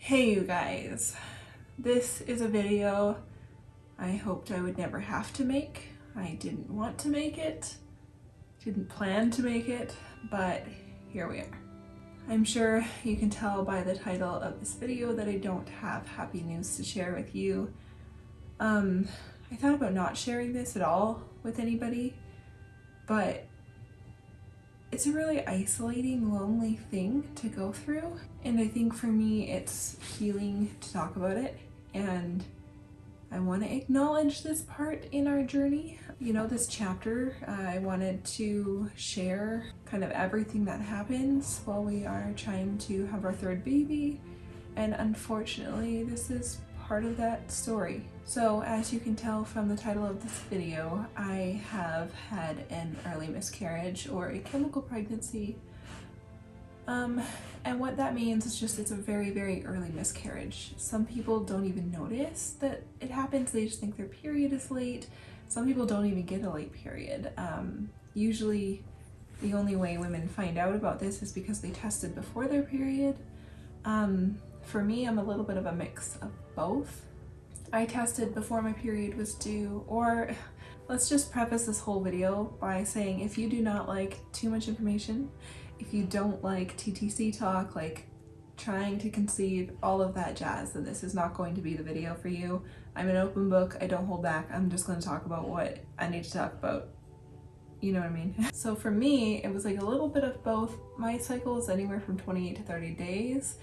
Hey you guys, this is a video I hoped I would never have to make. I didn't want to make it, didn't plan to make it, but here we are. I'm sure you can tell by the title of this video that I don't have happy news to share with you. I thought about not sharing this at all with anybody, but it's a really isolating, lonely thing to go through. And I think for me, it's healing to talk about it. And I want to acknowledge this part in our journey. You know, this chapter, I wanted to share kind of everything that happens while we are trying to have our third baby. And unfortunately, this is part of that story. So as you can tell from the title of this video, I have had an early miscarriage or a chemical pregnancy. And what that means is just it's a very, very early miscarriage. Some people don't even notice that it happens. They just think their period is late. Some people don't even get a late period. Usually the only way women find out about this is because they tested before their period. For me, I'm a little bit of a mix of both. I tested before my period was due, or let's just preface this whole video by saying if you do not like too much information, if you don't like TTC talk, like trying to conceive, all of that jazz, then this is not going to be the video for you. I'm an open book, I don't hold back. I'm just going to talk about what I need to talk about. You know what I mean? So for me, it was like a little bit of both. My cycle is anywhere from 28 to 30 days.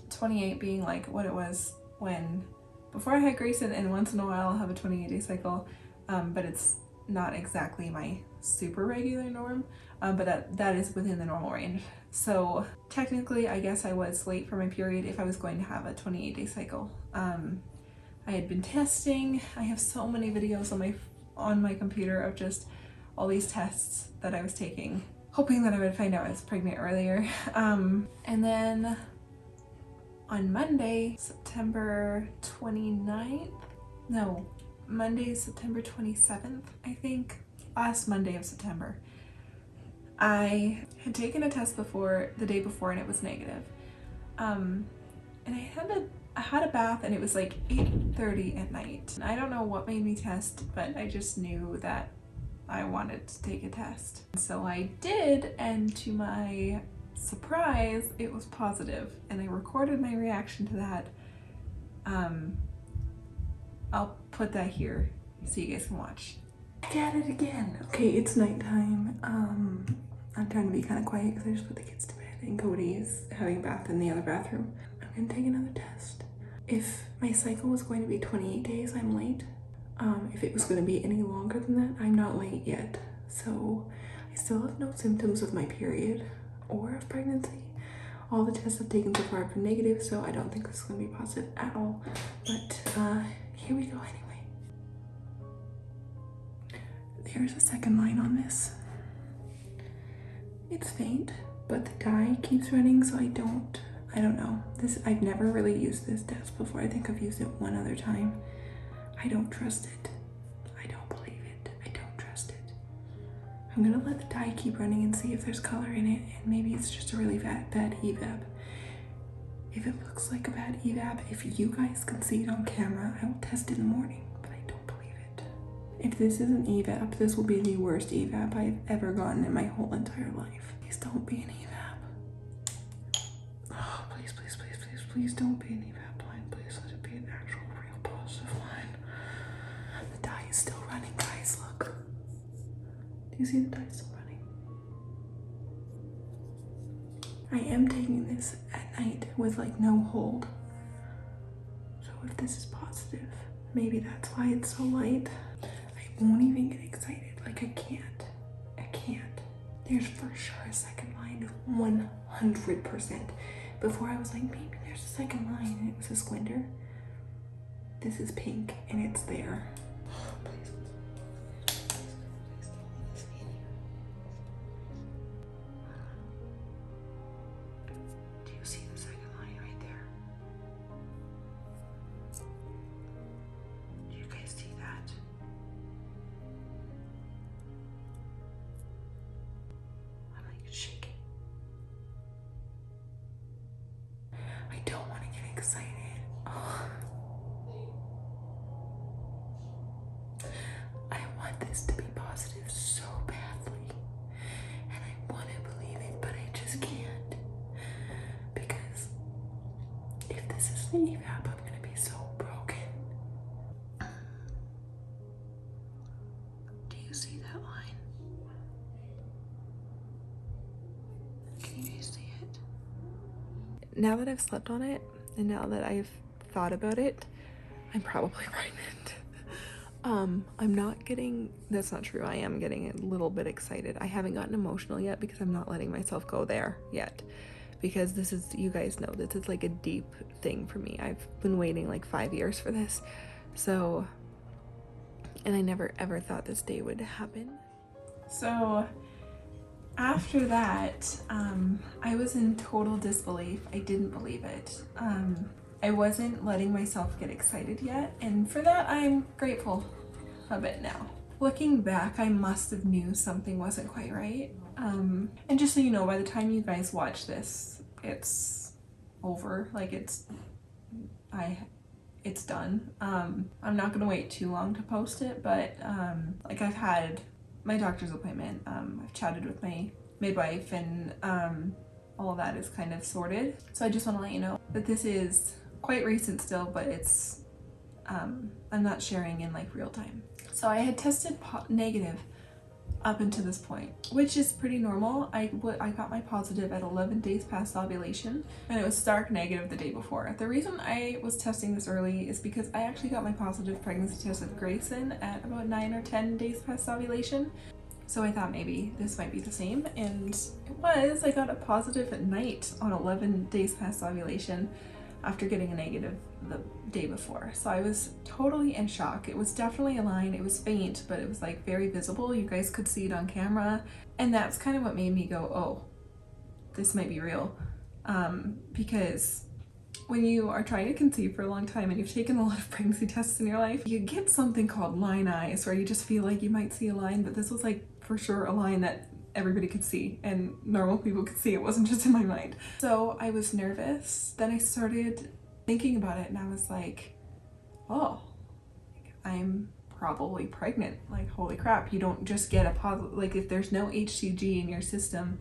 28 being like what it was when before I had Grayson, and once in a while I'll have a 28-day cycle, but it's not exactly my super regular norm, but that is within the normal range. So technically I guess I was late for my period if I was going to have a 28-day cycle. I had been testing. I have so many videos on my computer of just all these tests that I was taking, hoping that I would find out I was pregnant earlier. And then on Monday, September 29th, no, Monday, September 27th, I think, last Monday of September, I had taken a test the day before, and it was negative. And I had a bath, and it was like 8:30 at night. And I don't know what made me test, but I just knew that I wanted to take a test. So I did, and to my surprise, it was positive, and I recorded my reaction to that. I'll put that here so you guys can watch. Get it again. Okay, it's nighttime. I'm trying to be kind of quiet because I just put the kids to bed, and Cody is having a bath in the other bathroom. I'm gonna take another test. If my cycle was going to be 28 days, I'm late. If it was going to be any longer than that, I'm not late yet. So I still have no symptoms of my period or of pregnancy. All the tests I've taken so far have been negative, so I don't think this is going to be positive at all. But here we go anyway. There's a second line on this. It's faint, but the dye keeps running, so I don't know. I've never really used this test before. I think I've used it one other time. I don't trust it. I don't believe it. I don't trust it. I'm gonna let the dye keep running and see if there's color in it, and maybe it's just a really bad evap. If it looks like a bad evap, if you guys can see it on camera, I will test in the morning, but I don't believe it. If this is an evap, this will be the worst evap I've ever gotten in my whole entire life. Please don't be an evap. Oh, please, please, please, please, please don't be an evap line. Please let it be an actual real positive line. The dye is still running, guys, look. Do you see the dye still running? I am taking this at night with like no hold. So if this is positive, maybe that's why it's so light. I won't even get excited. Like I can't. There's for sure a second line, 100%. Before I was like, maybe there's a second line, and it was a squinter. This is pink, and it's there. Please. Do you see the second line right there? Do you guys see that? I'm like shaking. I don't want to get excited. this to be positive so badly. And I want to believe it, but I just can't. Because if this is the evap, I'm going to be so broken. Do you see that line? Can you see it? Now that I've slept on it, and now that I've thought about it, I'm probably pregnant. I'm not getting, that's not true. I am getting a little bit excited. I haven't gotten emotional yet because I'm not letting myself go there yet. Because this is, you guys know, this is like a deep thing for me. I've been waiting like 5 years for this. So, and I never ever thought this day would happen. So after that, I was in total disbelief. I didn't believe it. I wasn't letting myself get excited yet, and for that I'm grateful a bit now. Looking back, I must have knew something wasn't quite right. And just so you know, by the time you guys watch this, it's over. Like it's done. I'm not gonna wait too long to post it, but like I've had my doctor's appointment. I've chatted with my midwife, and all of that is kind of sorted. So I just want to let you know that this is quite recent still, but it's I'm not sharing in like real time. So I had tested negative up until this point, which is pretty normal. I got my positive at 11 days past ovulation, and it was stark negative the day before. The reason I was testing this early is because I actually got my positive pregnancy test at Grayson at about 9 or 10 days past ovulation. So I thought maybe this might be the same, and it was. I got a positive at night on 11 days past ovulation after getting a negative the day before. So I was totally in shock. It was definitely a line. It was faint, but it was like very visible. You guys could see it on camera. And that's kind of what made me go, oh, this might be real. Because when you are trying to conceive for a long time and you've taken a lot of pregnancy tests in your life, you get something called line eyes, where you just feel like you might see a line, but this was like for sure a line that everybody could see and normal people could see. It wasn't just in my mind. So I was nervous. Then I started thinking about it, and I was like, oh, I'm probably pregnant. Like, holy crap, you don't just get a positive, like if there's no HCG in your system,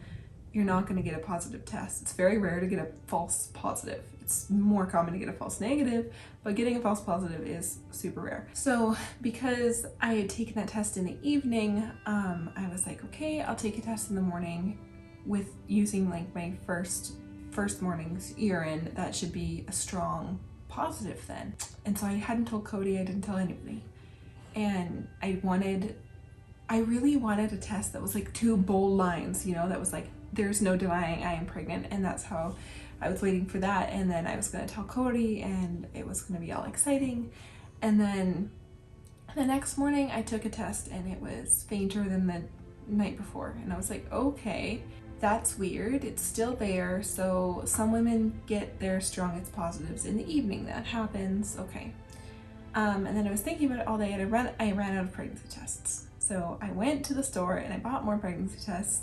you're not going to get a positive test. It's very rare to get a false positive. It's more common to get a false negative, but getting a false positive is super rare. So because I had taken that test in the evening, I was like, okay, I'll take a test in the morning with using like my first morning's urine. That should be a strong positive then. And so I hadn't told Cody, I didn't tell anybody. And I really wanted a test that was like 2 bold lines, you know, that was like, there's no denying I am pregnant. And that's how I was waiting for that. And then I was going to tell Cody, and it was going to be all exciting. And then the next morning I took a test, and it was fainter than the night before. And I was like, okay, that's weird. It's still there. So some women get their strongest positives in the evening. That happens. Okay. And then I was thinking about it all day, and I ran out of pregnancy tests. So I went to the store and I bought more pregnancy tests,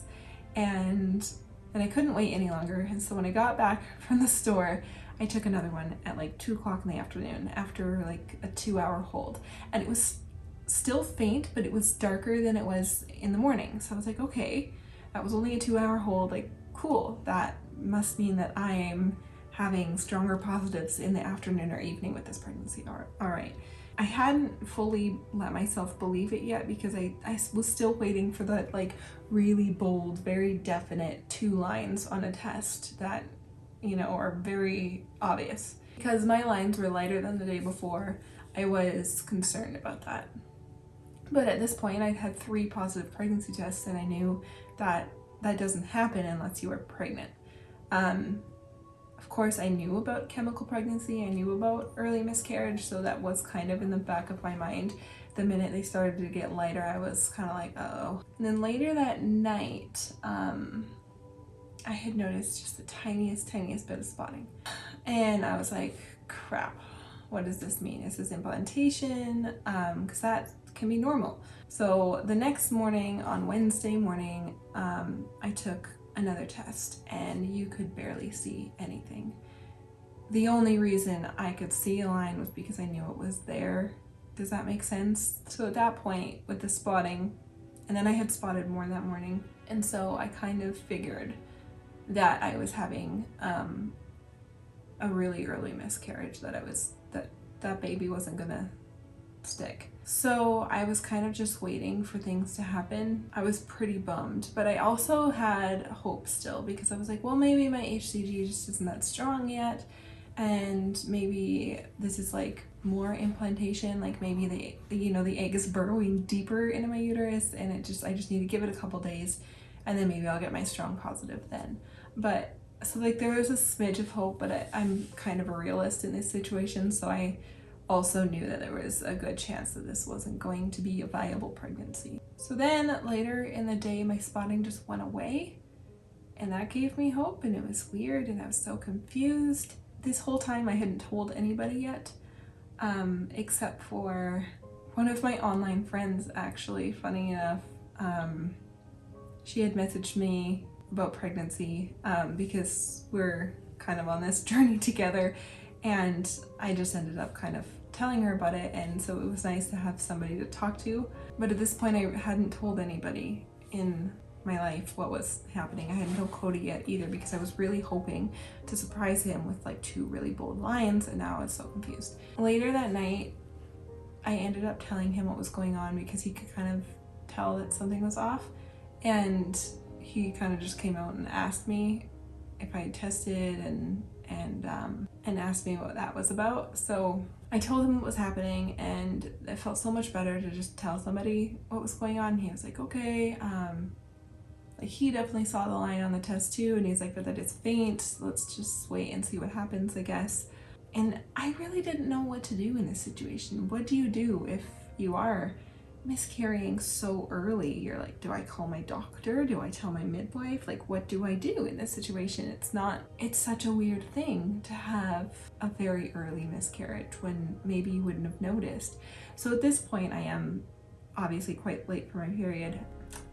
and I couldn't wait any longer. And so when I got back from the store, I took another one at like 2 o'clock in the afternoon after like a 2-hour hold. And it was still faint, but it was darker than it was in the morning. So I was like, okay, that was only a 2-hour hold. Like, cool. That must mean that I'm having stronger positives in the afternoon or evening with this pregnancy. All right. I hadn't fully let myself believe it yet because I was still waiting for that like really bold, very definite 2 lines on a test that, you know, are very obvious. Because my lines were lighter than the day before, I was concerned about that. But at this point, I'd had 3 positive pregnancy tests, and I knew that that doesn't happen unless you are pregnant. Of course, I knew about chemical pregnancy, I knew about early miscarriage, so that was kind of in the back of my mind. The minute they started to get lighter, I was kind of like, uh-oh. And then later that night, I had noticed just the tiniest bit of spotting. And I was like, crap, what does this mean? Is this implantation? Because that can be normal. So the next morning, on Wednesday morning, I took another test, and you could barely see anything. The only reason I could see a line was because I knew it was there, Does that make sense? So at that point with the spotting, and then I had spotted more that morning, and so I kind of figured that I was having a really early miscarriage, that baby wasn't gonna stick. So I was kind of just waiting for things to happen. I was pretty bummed, but I also had hope still, because I was like, well, maybe my HCG just isn't that strong yet, and maybe this is like more implantation, like maybe the egg is burrowing deeper into my uterus, and I just need to give it a couple days, and then maybe I'll get my strong positive then. But so like there was a smidge of hope, but I'm kind of a realist in this situation, so I also knew that there was a good chance that this wasn't going to be a viable pregnancy. So then later in the day, my spotting just went away, and that gave me hope, and it was weird, and I was so confused. This whole time I hadn't told anybody yet, except for one of my online friends, actually, funny enough. She had messaged me about pregnancy because we're kind of on this journey together, and I just ended up kind of telling her about it, and so it was nice to have somebody to talk to. But at this point I hadn't told anybody in my life what was happening. I hadn't told Cody yet either, because I was really hoping to surprise him with like 2 really bold lines, and now I was so confused. Later that night I ended up telling him what was going on, because he could kind of tell that something was off, and he kind of just came out and asked me if I had tested and asked me what that was about. So I told him what was happening, and it felt so much better to just tell somebody what was going on. He was like, okay, like he definitely saw the line on the test too, and he's like, but that is faint, let's just wait and see what happens, I guess. And I really didn't know what to do in this situation. What do you do if you are miscarrying so early? You're like, do I call my doctor? Do I tell my midwife? Like, what do I do in this situation? It's such a weird thing to have a very early miscarriage when maybe you wouldn't have noticed. So at this point I am obviously quite late for my period,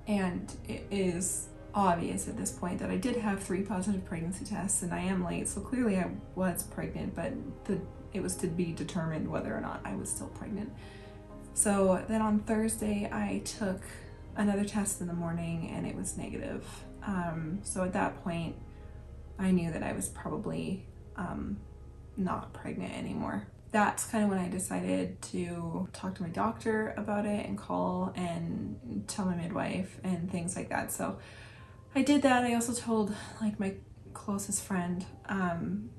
and it is obvious at this point that I did have 3 positive pregnancy tests, and I am late, so clearly I was pregnant, but it was to be determined whether or not I was still pregnant. So then on Thursday I took another test in the morning, and it was negative. So at that point I knew that I was probably not pregnant anymore. That's kind of when I decided to talk to my doctor about it and call and tell my midwife and things like that. So I did that. I also told like my closest friend,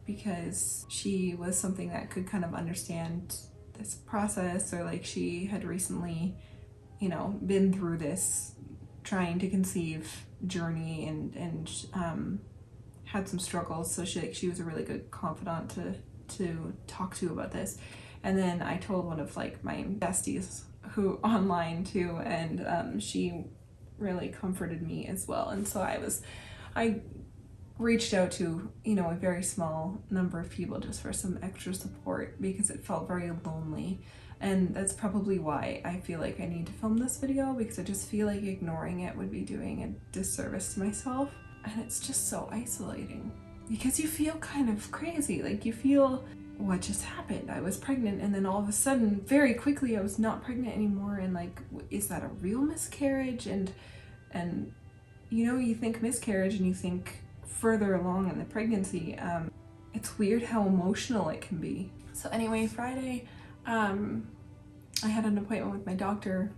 because she was something that could kind of understand this process, or like she had recently, been through this trying to conceive journey and had some struggles. So she was a really good confidant to talk to about this. And then I told one of like my besties who online too, and she really comforted me as well. And so I reached out to a very small number of people just for some extra support, because it felt very lonely. And that's probably why I feel like I need to film this video, because I just feel like ignoring it would be doing a disservice to myself. And it's just so isolating, because you feel kind of crazy. Like you feel, what just happened? I was pregnant, and then all of a sudden very quickly I was not pregnant anymore, and like, is that a real miscarriage? And you think miscarriage and you think further along in the pregnancy. It's weird how emotional it can be. So anyway, Friday I had an appointment with my doctor,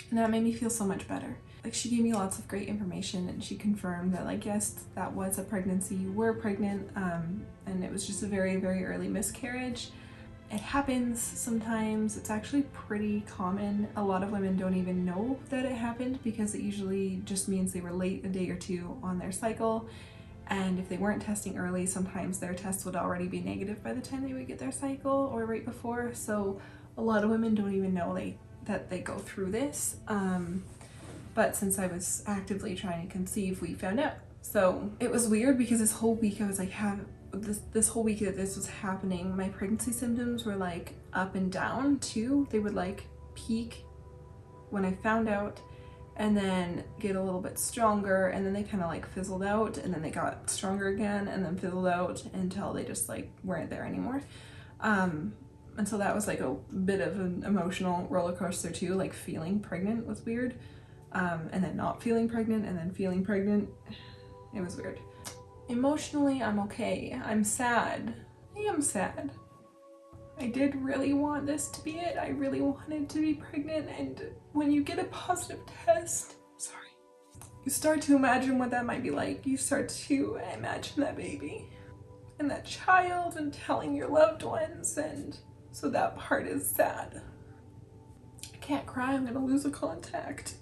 and that made me feel so much better. Like she gave me lots of great information, and she confirmed that like, yes, that was a pregnancy, you were pregnant, and it was just a very, very early miscarriage. It happens sometimes. It's actually pretty common. A lot of women don't even know that it happened, because it usually just means they were late a day or 2 on their cycle, and if they weren't testing early, sometimes their test would already be negative by the time they would get their cycle, or right before. So a lot of women don't even know that they go through this. But since I was actively trying to conceive, we found out. So it was weird, because this whole week I was like, this whole week that this was happening, my pregnancy symptoms were like up and down too. They would like peak when I found out, and then get a little bit stronger, and then they kind of like fizzled out, and then they got stronger again, and then fizzled out until they just like weren't there anymore. And so that was like a bit of an emotional roller coaster too, like feeling pregnant was weird. And then not feeling pregnant and then feeling pregnant. It was weird. Emotionally, I'm okay. I'm sad. I am sad. I did really want this to be it. I really wanted to be pregnant, and when you get a positive test, sorry, you start to imagine what that might be like. You start to imagine that baby and that child and telling your loved ones, and so that part is sad. I can't cry, I'm gonna lose a contact.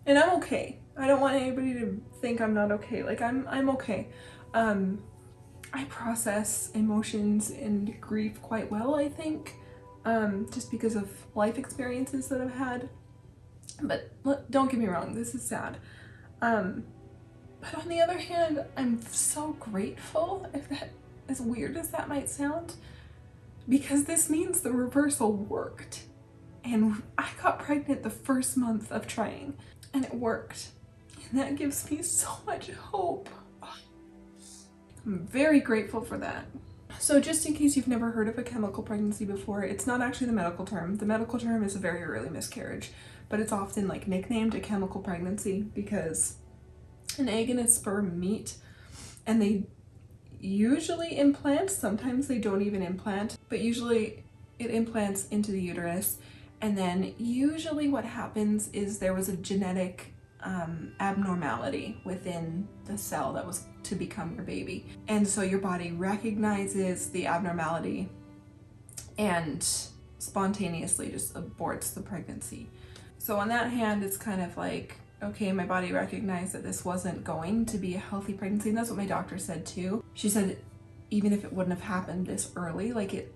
And I'm okay. I don't want anybody to think I'm not okay. Like I'm okay. I process emotions and grief quite well, I think, just because of life experiences that I've had. But don't get me wrong, this is sad. But on the other hand, I'm so grateful, if that, as weird as that might sound, because this means the reversal worked. And I got pregnant the first month of trying, and it worked. And that gives me so much hope. I'm very grateful for that. So just in case you've never heard of a chemical pregnancy before, it's not actually the medical term. The medical term is a very early miscarriage, but it's often like nicknamed a chemical pregnancy because an egg and a sperm meet, and they usually implant. Sometimes they don't even implant, but usually it implants into the uterus. And then usually what happens is there was a genetic abnormality within the cell that was to become your baby. And so your body recognizes the abnormality and spontaneously just aborts the pregnancy. So on that hand, it's kind of like, okay, my body recognized that this wasn't going to be a healthy pregnancy. And that's what my doctor said too. She said even if it wouldn't have happened this early, like it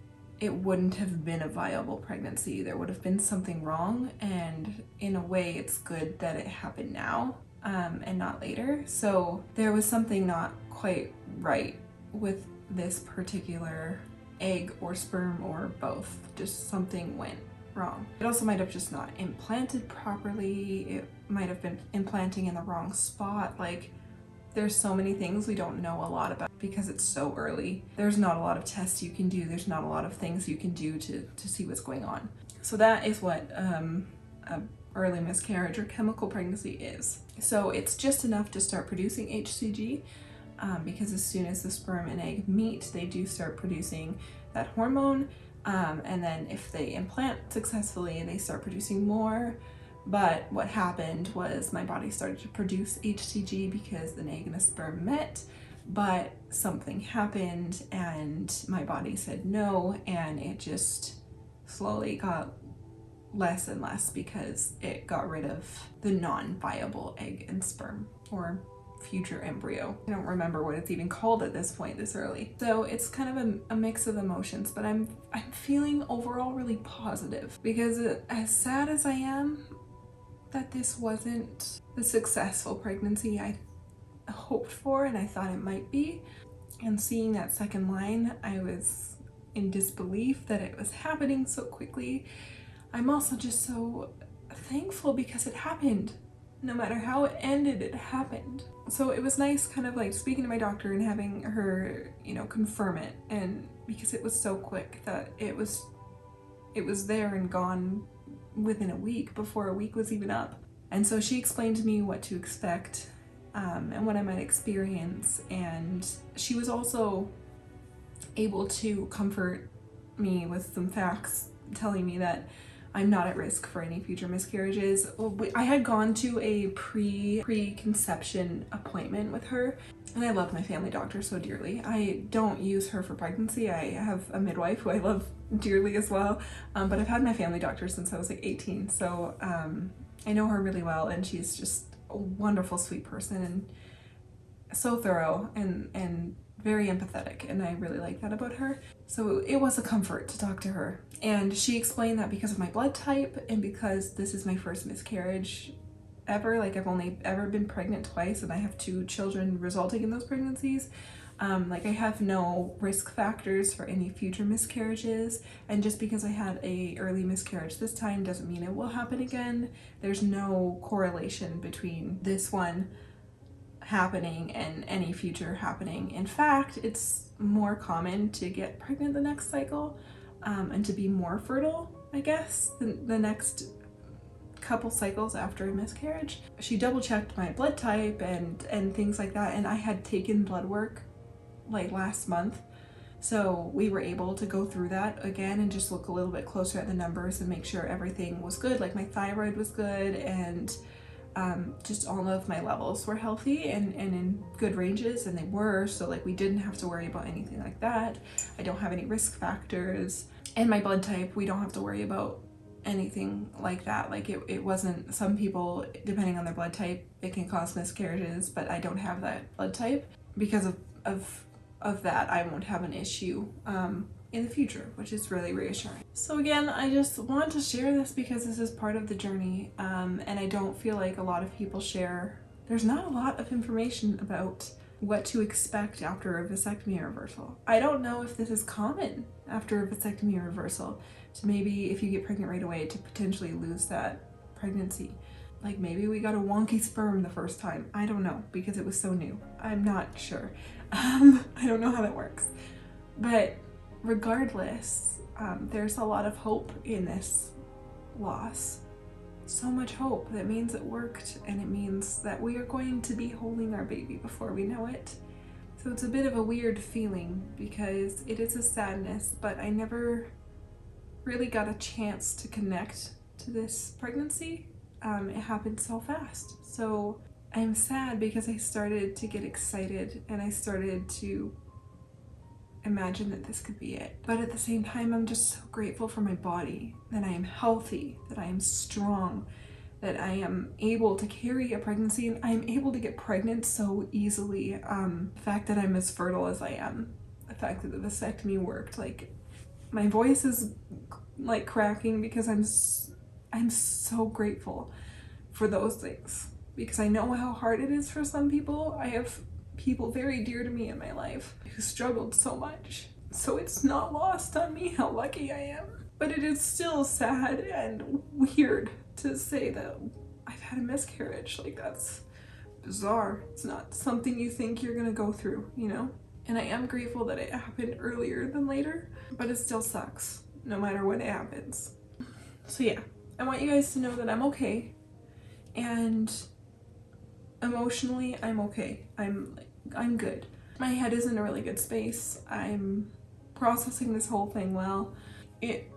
wouldn't have been a viable pregnancy. There would have been something wrong, and in a way it's good that it happened now and not later. So there was something not quite right with this particular egg or sperm or both. Just something went wrong. It also might have just not implanted properly. It might have been implanting in the wrong spot. Like, there's so many things we don't know a lot about because it's so early. There's not a lot of tests you can do. There's not a lot of things you can do to see what's going on. So that is what a early miscarriage or chemical pregnancy is. So it's just enough to start producing HCG because as soon as the sperm and egg meet, they do start producing that hormone. And then if they implant successfully, they start producing more. But what happened was my body started to produce HCG because the egg and the sperm met, but something happened and my body said no, and it just slowly got less and less because it got rid of the non-viable egg and sperm or future embryo. I don't remember what it's even called at this point this early. So it's kind of a mix of emotions, but I'm feeling overall really positive because as sad as I am that this wasn't the successful pregnancy I hoped for and I thought it might be, and seeing that second line, I was in disbelief that it was happening so quickly. I'm also just so thankful because it happened. No matter how it ended, it happened. So it was nice kind of like speaking to my doctor and having her, confirm it, and because it was so quick that it was there and gone within a week, before a week was even up. And so she explained to me what to expect and what I might experience, and she was also able to comfort me with some facts, telling me that I'm not at risk for any future miscarriages. I had gone to a pre-conception appointment with her, and I love my family doctor so dearly. I don't use her for pregnancy. I have a midwife who I love dearly as well, but I've had my family doctor since I was like 18, so I know her really well, and she's just a wonderful, sweet person and so thorough and very empathetic, and I really like that about her. So it was a comfort to talk to her, and she explained that because of my blood type and because this is my first miscarriage ever, like I've only ever been pregnant twice and I have 2 children resulting in those pregnancies, like I have no risk factors for any future miscarriages, and just because I had a early miscarriage this time doesn't mean it will happen again. There's no correlation between this one happening and any future happening. In fact, it's more common to get pregnant the next cycle, and to be more fertile, I guess, the next couple cycles after a miscarriage. She double checked my blood type and things like that, and I had taken blood work like last month, so we were able to go through that again and just look a little bit closer at the numbers and make sure everything was good, like my thyroid was good, and just all of my levels were healthy and in good ranges, and they were, so like we didn't have to worry about anything like that. I don't have any risk factors, and my blood type, we don't have to worry about anything like that. Like it wasn't, some people, depending on their blood type, it can cause miscarriages, but I don't have that blood type. Because of that, I won't have an issue in the future, which is really reassuring. So again, I just want to share this because this is part of the journey, and I don't feel like a lot of people share. There's not a lot of information about what to expect after a vasectomy reversal. I don't know if this is common after a vasectomy reversal, to maybe if you get pregnant right away to potentially lose that pregnancy. Like maybe we got a wonky sperm the first time. I don't know, because it was so new. I'm not sure. I don't know how that works. But regardless, there's a lot of hope in this loss. So much hope. That means it worked, and it means that we are going to be holding our baby before we know it. So it's a bit of a weird feeling because it is a sadness, but I never really got a chance to connect to this pregnancy. It happened so fast. So I'm sad because I started to get excited and I started to imagine that this could be it. But at the same time, I'm just so grateful for my body, that I am healthy, that I am strong, that I am able to carry a pregnancy, and I'm able to get pregnant so easily. The fact that I'm as fertile as I am, the fact that the vasectomy worked, like my voice is like cracking because I'm so grateful for those things, because I know how hard it is for some people. I have people very dear to me in my life who struggled so much. So it's not lost on me how lucky I am. But it is still sad and weird to say that I've had a miscarriage. Like, that's bizarre. It's not something you think you're gonna go through, you know? And I am grateful that it happened earlier than later, but it still sucks no matter when it happens. So yeah, I want you guys to know that I'm okay, and emotionally I'm okay. I'm good. My head is in a really good space. I'm processing this whole thing well. It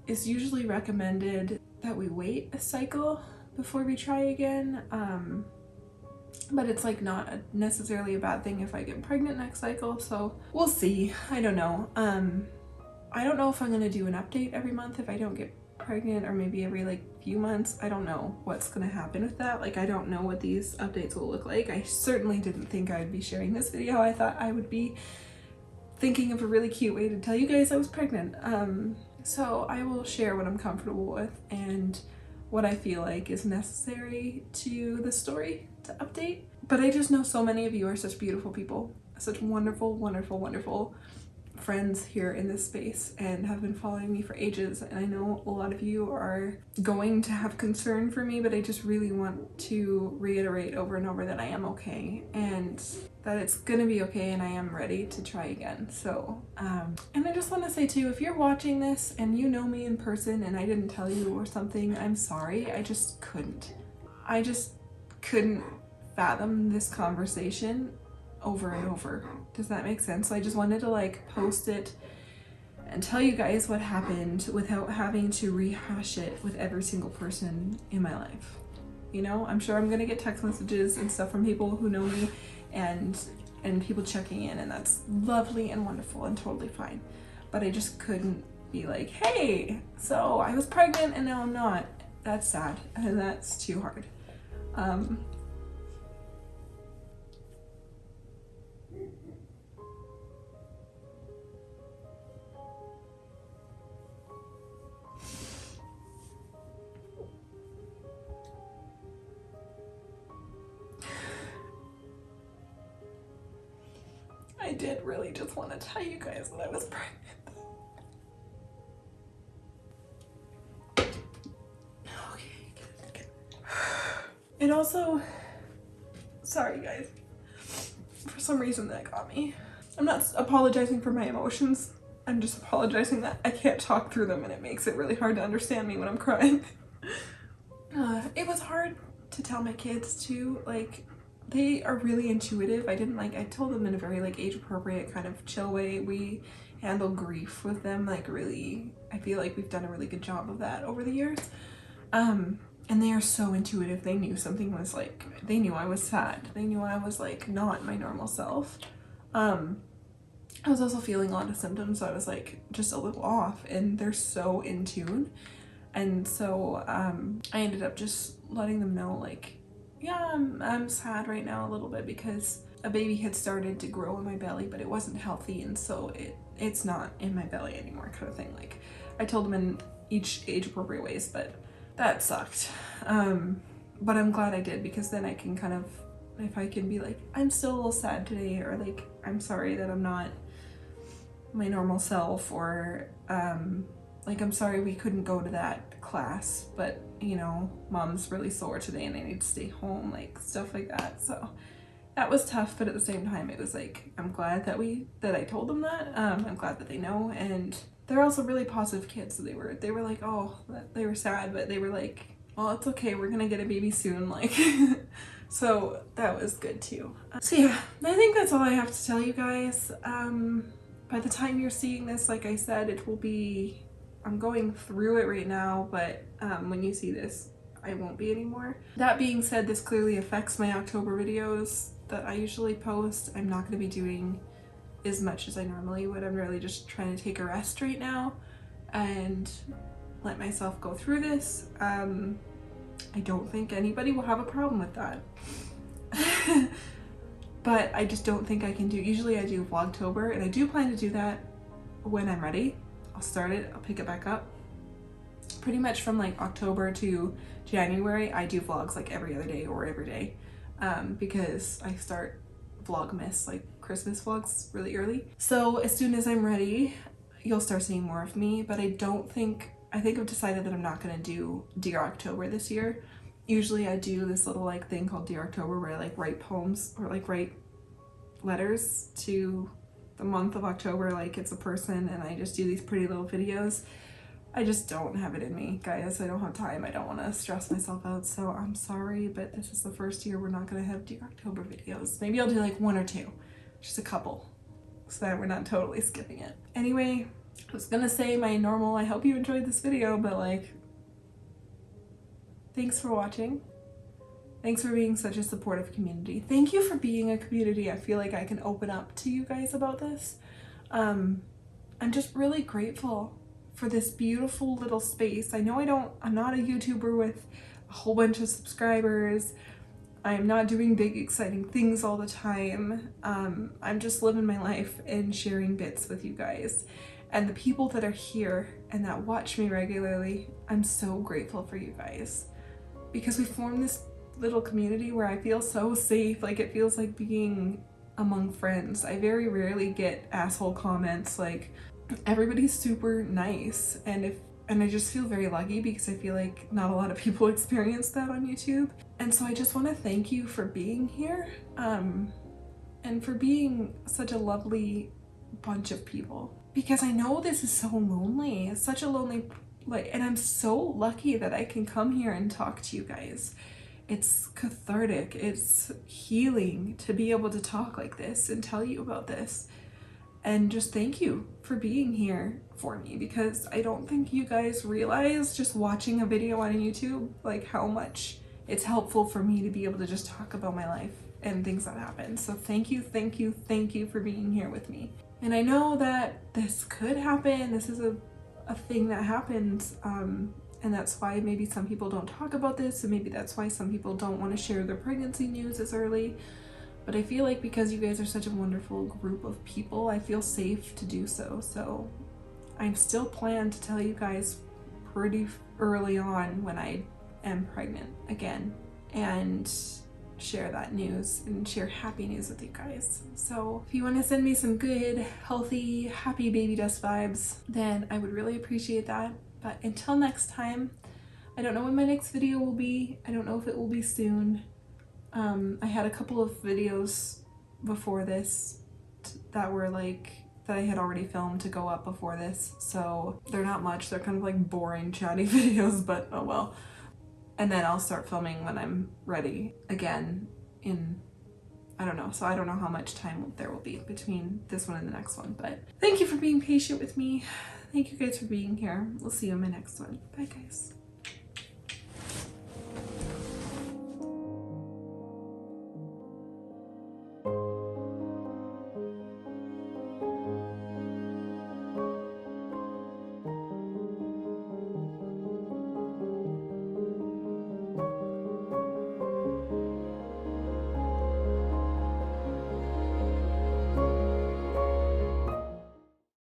is usually recommended that we wait a cycle before we try again, but it's like not necessarily a bad thing if I get pregnant next cycle, so we'll see. I don't know. I don't know if I'm gonna do an update every month if I don't get pregnant, or maybe every like few months. I don't know what's gonna happen with that. Like, I don't know what these updates will look like. I certainly didn't think I would be sharing this video. I thought I would be thinking of a really cute way to tell you guys I was pregnant. So I will share what I'm comfortable with and what I feel like is necessary to the story to update. But I just know so many of you are such beautiful people, such wonderful, wonderful, wonderful friends here in this space, and have been following me for ages. And I know a lot of you are going to have concern for me, but I just really want to reiterate over and over that I am okay, and that it's gonna be okay, and I am ready to try again. So and I just want to say too, if you're watching this and you know me in person and I didn't tell you or something, I'm sorry. I just couldn't fathom this conversation over and over. Does that make sense? So I just wanted to like post it and tell you guys what happened without having to rehash it with every single person in my life. You know, I'm sure I'm gonna get text messages and stuff from people who know me, and people checking in, and that's lovely and wonderful and totally fine. But I just couldn't be like, hey, so I was pregnant and now I'm not. That's sad, and that's too hard. I did really just want to tell you guys that I was pregnant. Okay, good. And also, sorry guys, for some reason that got me. I'm not apologizing for my emotions. I'm just apologizing that I can't talk through them and it makes it really hard to understand me when I'm crying. It was hard to tell my kids too, like, they are really intuitive. I told them in a very like age appropriate kind of chill way. We handle grief with them like really, I feel like we've done a really good job of that over the years. And they are so intuitive. They knew something was like, they knew I was sad. They knew I was like not my normal self. I was also feeling a lot of symptoms, so I was like just a little off, and they're so in tune. And so I ended up just letting them know like, yeah, I'm sad right now a little bit because a baby had started to grow in my belly, but it wasn't healthy, and so it's not in my belly anymore, kind of thing. Like, I told them in each age appropriate ways, but that sucked. But I'm glad I did, because then I can kind of, if I can be like, I'm still a little sad today, or like, I'm sorry that I'm not my normal self, or like, I'm sorry we couldn't go to that class, but you know, mom's really sore today and I need to stay home, like stuff like that. So that was tough, but at the same time it was like, I'm glad that I told them that. I'm glad that they know, and they're also really positive kids. So they were like, oh, they were sad, but they were like, well, it's okay, we're gonna get a baby soon, like. So that was good too. So yeah, I think that's all I have to tell you guys. By the time you're seeing this, like I said, it will be, I'm going through it right now, but when you see this, I won't be anymore. That being said, this clearly affects my October videos that I usually post. I'm not going to be doing as much as I normally would. I'm really just trying to take a rest right now and let myself go through this. I don't think anybody will have a problem with that. But I just don't think I can do, usually I do vlogtober, and I do plan to do that when I'm ready. I'll start it, I'll pick it back up. Pretty much from like October to January, I do vlogs like every other day or every day, because I start Vlogmas, like Christmas vlogs, really early. So as soon as I'm ready, you'll start seeing more of me, but I think I've decided that I'm not gonna do Dear October this year. Usually I do this little like thing called Dear October where I like write poems or like write letters to the month of October, like it's a person, and I just do these pretty little videos. I just don't have it in me, guys. I don't have time. I don't want to stress myself out, so I'm sorry, but this is the first year we're not going to have Dear October videos. Maybe I'll do like one or two, just a couple, so that we're not totally skipping it. Anyway, I was gonna say my normal, I hope you enjoyed this video, but like, thanks for watching. Thanks for being such a supportive community. Thank you for being a community. I feel like I can open up to you guys about this. I'm just really grateful for this beautiful little space. I know I'm not a YouTuber with a whole bunch of subscribers. I'm not doing big exciting things all the time. I'm just living my life and sharing bits with you guys. And the people that are here and that watch me regularly, I'm so grateful for you guys. Because we formed this little community where I feel so safe, like it feels like being among friends. I very rarely get asshole comments, like everybody's super nice, and I just feel very lucky because I feel like not a lot of people experience that on YouTube. And so I just want to thank you for being here, and for being such a lovely bunch of people, because I know this is so lonely. It's such a lonely, like, and I'm so lucky that I can come here and talk to you guys. It's cathartic, it's healing to be able to talk like this and tell you about this. And just thank you for being here for me, because I don't think you guys realize, just watching a video on YouTube, like how much it's helpful for me to be able to just talk about my life and things that happen. So thank you, thank you, thank you for being here with me. And I know that this could happen, this is a thing that happens, and that's why maybe some people don't talk about this, and maybe that's why some people don't want to share their pregnancy news as early. But I feel like because you guys are such a wonderful group of people, I feel safe to do so. So I'm still planned to tell you guys pretty early on when I am pregnant again, and share that news and share happy news with you guys. So if you want to send me some good, healthy, happy baby dust vibes, then I would really appreciate that. But until next time, I don't know when my next video will be. I don't know if it will be soon. I had a couple of videos before this that that I had already filmed to go up before this, so they're not much. They're kind of like boring, chatty videos, but oh well. And then I'll start filming when I'm ready again in, I don't know. So I don't know how much time there will be between this one and the next one, but thank you for being patient with me. Thank you guys for being here. We'll see you in my next one. Bye guys.